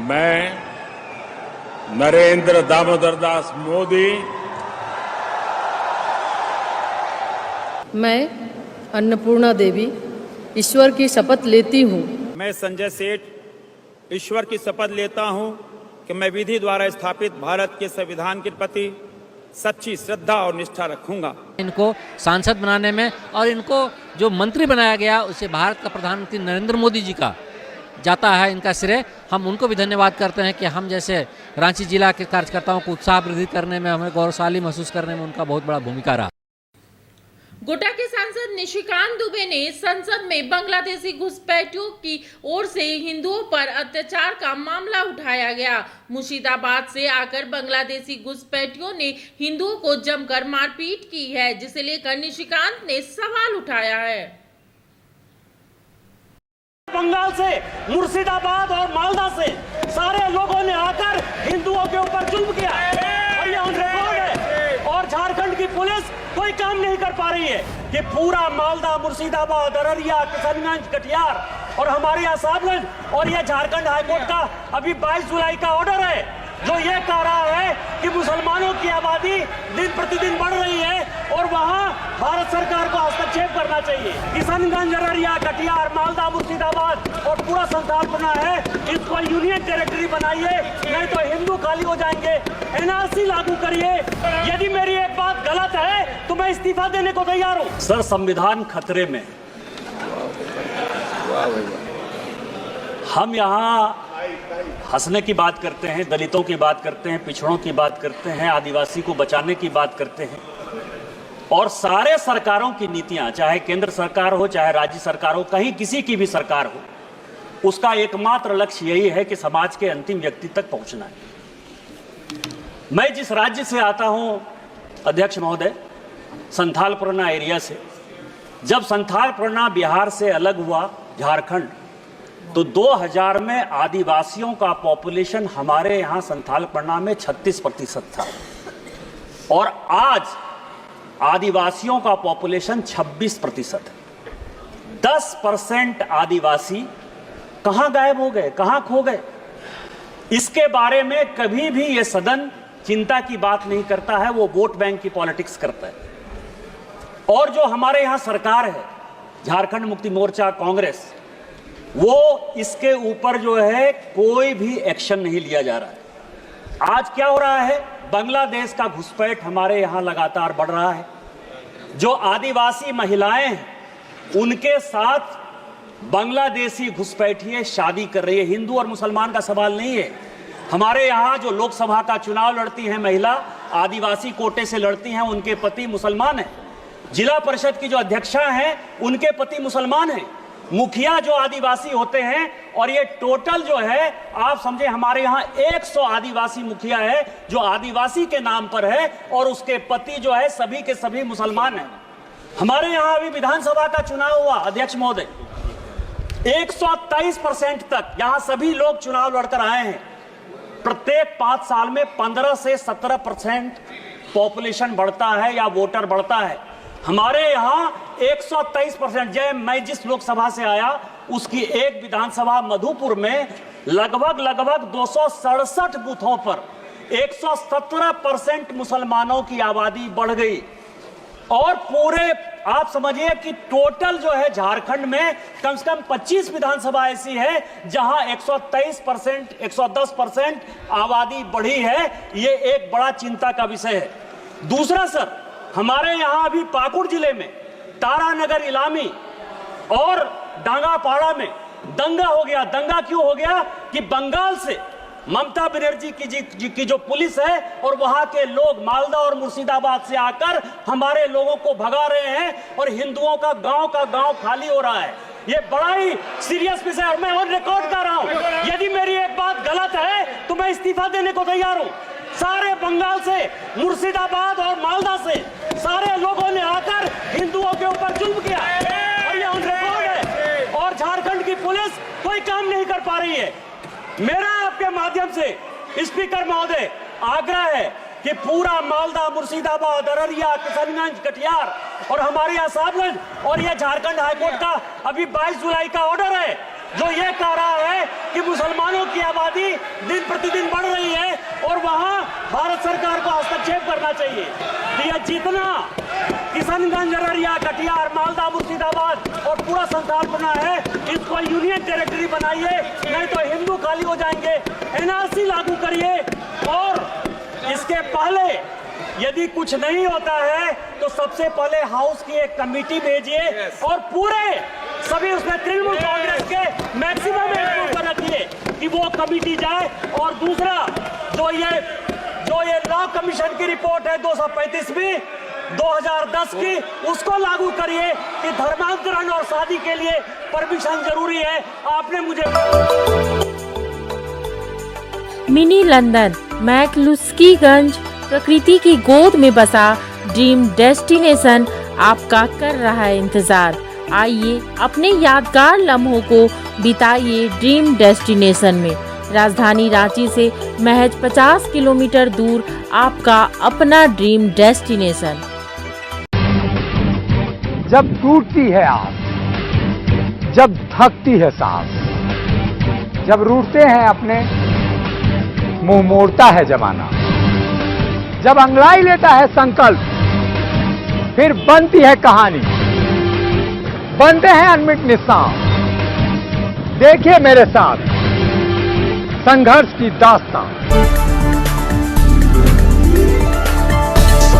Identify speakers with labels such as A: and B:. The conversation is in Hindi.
A: मैं नरेंद्र दामोदर दास मोदी
B: मैं अन्नपूर्णा देवी ईश्वर की शपथ लेती हूँ।
C: मैं संजय सेठ ईश्वर की शपथ लेता हूँ कि मैं विधि द्वारा स्थापित भारत के संविधान के प्रति सच्ची श्रद्धा और निष्ठा रखूंगा।
D: इनको सांसद बनाने में और इनको जो मंत्री बनाया गया उसे भारत का प्रधानमंत्री नरेंद्र मोदी जी का जाता है इनका श्रेय। हम उनको भी धन्यवाद करते हैं कि हम जैसे रांची जिला के कार्यकर्ताओं को उत्साह वृद्धि करने में, हमें गौरवशाली महसूस करने में उनका बहुत बड़ा भूमिका रहा।
E: गोड्डा के सांसद निशिकांत दुबे ने संसद में बांग्लादेशी घुसपैठियों की ओर से हिंदुओं पर अत्याचार का मामला उठाया गया। मुर्शिदाबाद से आकर बांग्लादेशी घुसपैठियों ने हिंदुओं को जमकर मारपीट की है, जिसे लेकर निशिकांत ने सवाल उठाया है।
F: बंगाल से, मुर्शिदाबाद और मालदा से सारे लोगों ने आकर हिंदुओं के ऊपर जुल्म किया और ये ऑन रिकॉर्ड है। और झारखंड की पुलिस कोई काम नहीं कर पा रही है कि पूरा मालदा, मुर्शिदाबाद, अररिया, किशनगंज, कटिहार और हमारे यहाँ साहबगंज और ये झारखंड हाईकोर्ट का अभी 22 जुलाई का ऑर्डर है जो ये कह रहा है कि मुसलमानों की आबादी दिन प्रतिदिन बढ़ रही है और वहाँ भारत सरकार को हस्तक्षेप करना चाहिए। किशनगंज, अररिया, कटिहार, मालदा, मुर्शिदाबाद और पूरा संथाल बना है, इसको यूनियन टेरिटरी बनाइए, नहीं तो हिंदू खाली हो जाएंगे। एनआरसी लागू करिए। यदि मेरी एक बात गलत है तो मैं इस्तीफा देने को तैयार हूँ। सर, संविधान खतरे में। हम यहाँ हंसने की बात करते हैं, दलितों की बात करते हैं, पिछड़ों की बात करते हैं, आदिवासी को बचाने की बात करते हैं और सारे सरकारों की नीतियां, चाहे केंद्र सरकार हो चाहे राज्य सरकार हो, कहीं किसी की भी सरकार हो, उसका एकमात्र लक्ष्य यही है कि समाज के अंतिम व्यक्ति तक पहुंचना है। मैं जिस राज्य से आता हूं अध्यक्ष महोदय, संथाल परगना एरिया से, जब संथाल परगना बिहार से अलग हुआ झारखंड, तो 2000 में आदिवासियों का पॉपुलेशन हमारे यहाँ संथाल परगना में 36% था और आज आदिवासियों का पॉपुलेशन 26% है। 10% आदिवासी कहाँ गायब हो गए, कहाँ खो गए? इसके बारे में कभी भी ये सदन चिंता की बात नहीं करता है, वो वोट बैंक की पॉलिटिक्स करता है। और जो हमारे यहाँ सरकार है, झारखंड मुक्ति मोर्चा, कांग्रेस, वो इसके ऊपर जो है कोई भी एक्शन नहीं लिया जा रहा है। आज क्या हो रहा है? बांग्लादेश का घुसपैठ हमारे यहाँ लगातार बढ़ रहा है। जो आदिवासी महिलाएं हैं उनके साथ बांग्लादेशी घुसपैठिए शादी कर रही है। हिंदू और मुसलमान का सवाल नहीं है। हमारे यहाँ जो लोकसभा का चुनाव लड़ती हैं महिला, आदिवासी कोटे से लड़ती हैं, उनके पति मुसलमान हैं। जिला परिषद की जो अध्यक्षा हैं उनके पति मुसलमान हैं। मुखिया जो आदिवासी होते हैं, और ये टोटल जो है आप समझे हमारे यहाँ 100 आदिवासी मुखिया है जो आदिवासी के नाम पर है और उसके पति जो है सभी के सभी मुसलमान हैं। हमारे यहाँ अभी विधानसभा का चुनाव हुआ अध्यक्ष महोदय, 123% तक यहाँ सभी लोग चुनाव लड़कर आए हैं। प्रत्येक 5 साल में 15 से 17% पॉपुलेशन बढ़ता है या वोटर बढ़ता है। हमारे यहाँ 123%। मैं जिस लोकसभा से आया उसकी एक विधानसभा मधुपुर में लगभग 267 बूथों पर 117% मुसलमानों की आबादी बढ़ गई। और पूरे आप समझिए कि टोटल जो है झारखंड में कम से कम 25 विधानसभा ऐसी है जहां 123%, 110% आबादी बढ़ी है। ये एक बड़ा चिंता का विषय है। दूसरा सर, हमारे यहाँ अभी पाकुड़ जिले में तारानगर, इलामी और डांगापाड़ा में दंगा हो गया। दंगा क्यों हो गया कि बंगाल से ममता बनर्जी की जो पुलिस है और वहां के लोग मालदा और मुर्शिदाबाद से आकर हमारे लोगों को भगा रहे हैं और हिंदुओं का गांव खाली हो रहा है। ये बड़ा ही सीरियस विषय है और मैं ऑन रिकॉर्ड कर रहा हूं। यदि मेरी एक बात गलत है तो मैं इस्तीफा देने को तैयार हूं। सारे बंगाल से, मुर्शिदाबाद और मालदा से सारे लोगों ने आकर हिंदुओं के ऊपर जुल्म किया और ये ऑन रिकॉर्ड है और झारखंड की पुलिस कोई काम नहीं कर पा रही है। मेरा आपके माध्यम से स्पीकर महोदय आग्रह है कि पूरा मालदा, मुर्शिदाबाद, अररिया, किशनगंज, कटिहार और हमारे यहाँ साहबगंज और ये झारखंड हाईकोर्ट का अभी 22 जुलाई का ऑर्डर है जो ये कह रहा है कि मुसलमानों की आबादी दिन प्रतिदिन बढ़ रही है और वहां भारत सरकार को हस्तक्षेप करना चाहिए। यह जितना किशनगंज, अररिया, कटिहार, मालदा, मुर्शिदाबाद और पूरा संथाल बना है, इसको यूनियन टेरिटरी बनाइए, नहीं तो हिंदू खाली हो जाएंगे। एनआरसी लागू करिए और इसके पहले यदि कुछ नहीं होता है तो सबसे पहले हाउस की एक कमेटी भेजिए और पूरे सभी उसमें तृणमूल कांग्रेस के मैक्सिमम एम्प्लॉय को रखिए कि वो कमेटी जाए। और दूसरा जो ये लॉ कमीशन की रिपोर्ट है 235वीं 2010 की, उसको लागू करिए कि धर्मांतरण और शादी के लिए परमिशन जरूरी है। आपने मुझे
G: मिनी लंदन मैक्लुस्कीगंज प्रकृति की गोद में बसा ड्रीम डेस्टिनेशन आपका कर रहा है इंतजार। आइए अपने यादगार लम्हों को बिताइए ड्रीम डेस्टिनेशन में। राजधानी रांची से महज 50 किलोमीटर दूर आपका अपना ड्रीम डेस्टिनेशन।
H: जब टूटती है आस, जब थकती है सांस, जब रूठते हैं अपने, मुंह मोड़ता है जमाना, जब अंगड़ाई लेता है संकल्प, फिर बनती है कहानी, बनते हैं अनमिट निशान। देखिए मेरे साथ संघर्ष की दास्तान।